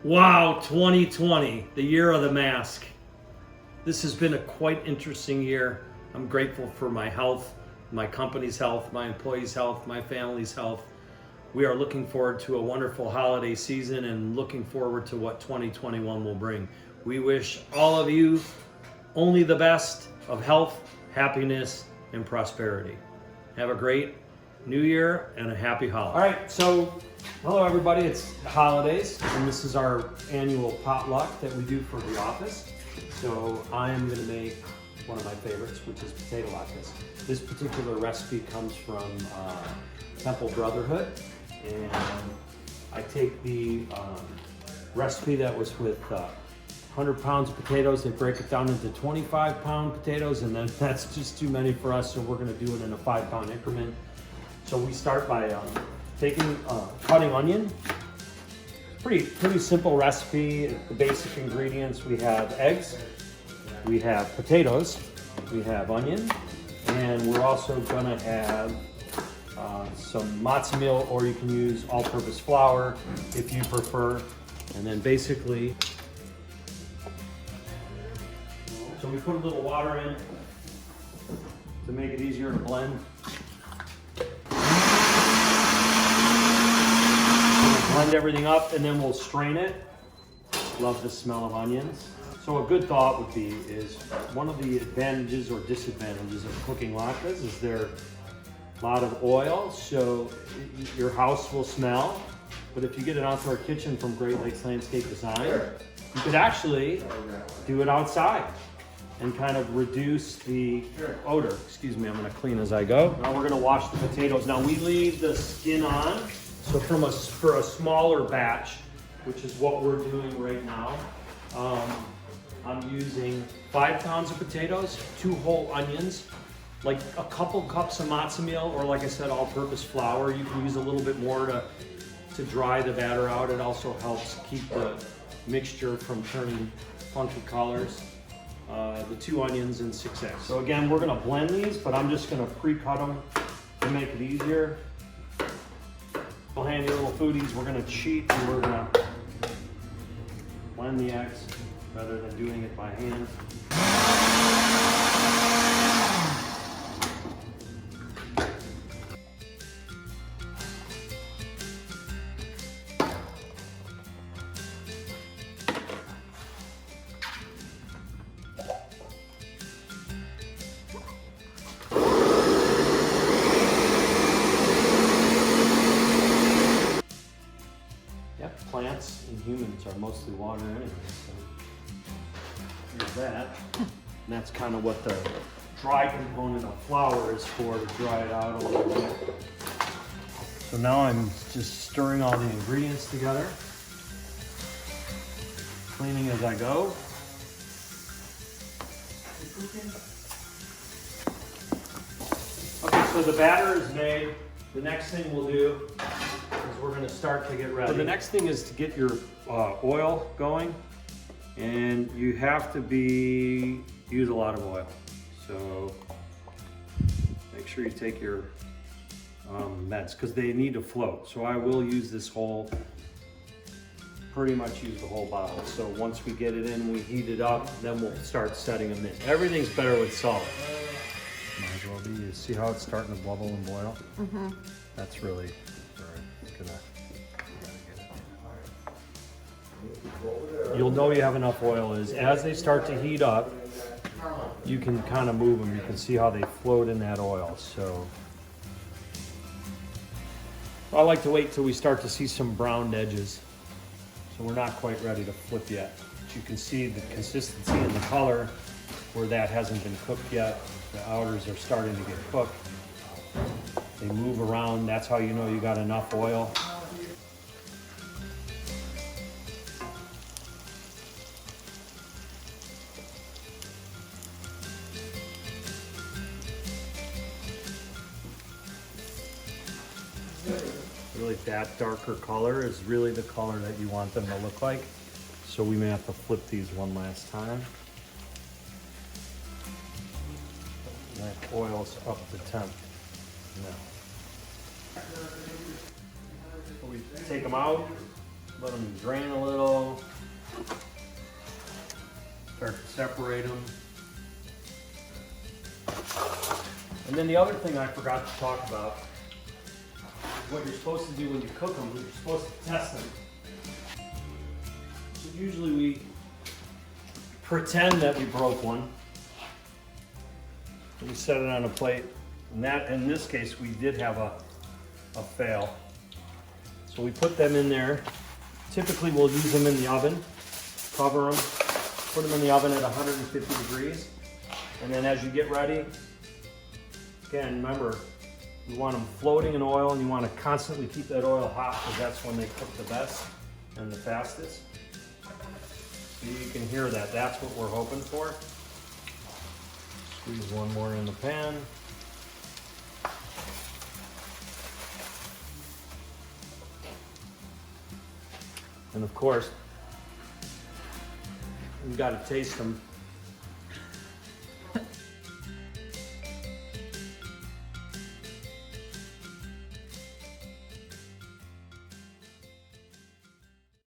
Wow, 2020, the year of the mask. This has been a quite interesting year. I'm grateful for my health, my company's health, my employees' health, my family's health. We are looking forward to a wonderful holiday season and looking forward to what 2021 will bring. We wish all of you only the best of health, happiness, and prosperity. Have a great New Year and a happy holiday. All right, so hello everybody, it's holidays, and this is our annual potluck that we do for the office. So I'm gonna make one of my favorites, which is potato latkes. This particular recipe comes from Temple Brotherhood, and I take the recipe that was with 100 pounds of potatoes. They break it down into 25-pound potatoes, and then that's just too many for us, so we're gonna do it in a 5-pound increment. So we start by cutting onion. Pretty simple recipe. The basic ingredients: we have eggs, we have potatoes, we have onion, and we're also gonna have some matzo meal, or you can use all-purpose flour if you prefer. And then basically, so we put a little water in to make it easier to blend. Blend everything up, and then we'll strain it. Love the smell of onions. So a good thought would be is one of the advantages or disadvantages of cooking latkes is there a lot of oil, so your house will smell. But if you get an outdoor kitchen from Great Lakes Landscape Design, you could actually do it outside and kind of reduce the odor. Excuse me, I'm gonna clean as I go. Now we're gonna wash the potatoes. Now we leave the skin on. So for a smaller batch, which is what we're doing right now, I'm using 5 pounds of potatoes, 2 whole onions, like a couple cups of matzo meal, or like I said, all-purpose flour. You can use a little bit more to dry the batter out. It also helps keep the mixture from turning funky colors. The 2 onions and 6 eggs. So again, we're gonna blend these, but I'm just gonna pre-cut them to make it easier. Well, handy little foodies, we're gonna cheat and we're gonna blend the eggs rather than doing it by hand. Plants and humans are mostly water anyway, so there's that. And that's kind of what the dry component of flour is for, to dry it out a little bit. So now I'm just stirring all the ingredients together, cleaning as I go. Okay, so the batter is made. The next thing we'll do is we're going to start to get ready. So the next thing is to get your oil going, and you have to use a lot of oil. So make sure you take your meds, because they need to float. So I will use this pretty much use the whole bottle. So once we get it in, we heat it up, then we'll start setting them in. Everything's better with salt. Might as well be. You see how it's starting to bubble and boil? Mm-hmm. That's really, it's gonna get it. You'll know you have enough oil is as they start to heat up, you can kind of move them. You can see how they float in that oil. So I like to wait till we start to see some browned edges. So we're not quite ready to flip yet. But you can see the consistency and the color where that hasn't been cooked yet. The outers are starting to get cooked. They move around. That's how you know you got enough oil. Really, that darker color is really the color that you want them to look like. So we may have to flip these one last time. That oil's up to temp now. So we take them out, Let them drain a little. Start to separate them. And then the other thing I forgot to talk about is what you're supposed to do when you cook them. You're supposed to test them. So usually we pretend that we broke one. And we set it on a plate. And that, in this case, we did have a fail. So we put them in there. Typically we'll use them in the oven, cover them, put them in the oven at 150 degrees. And then as you get ready, again, remember, you want them floating in oil, and you want to constantly keep that oil hot because that's when they cook the best and the fastest. So you can hear that. That's what we're hoping for. Squeeze one more in the pan. And of course, you got to taste them.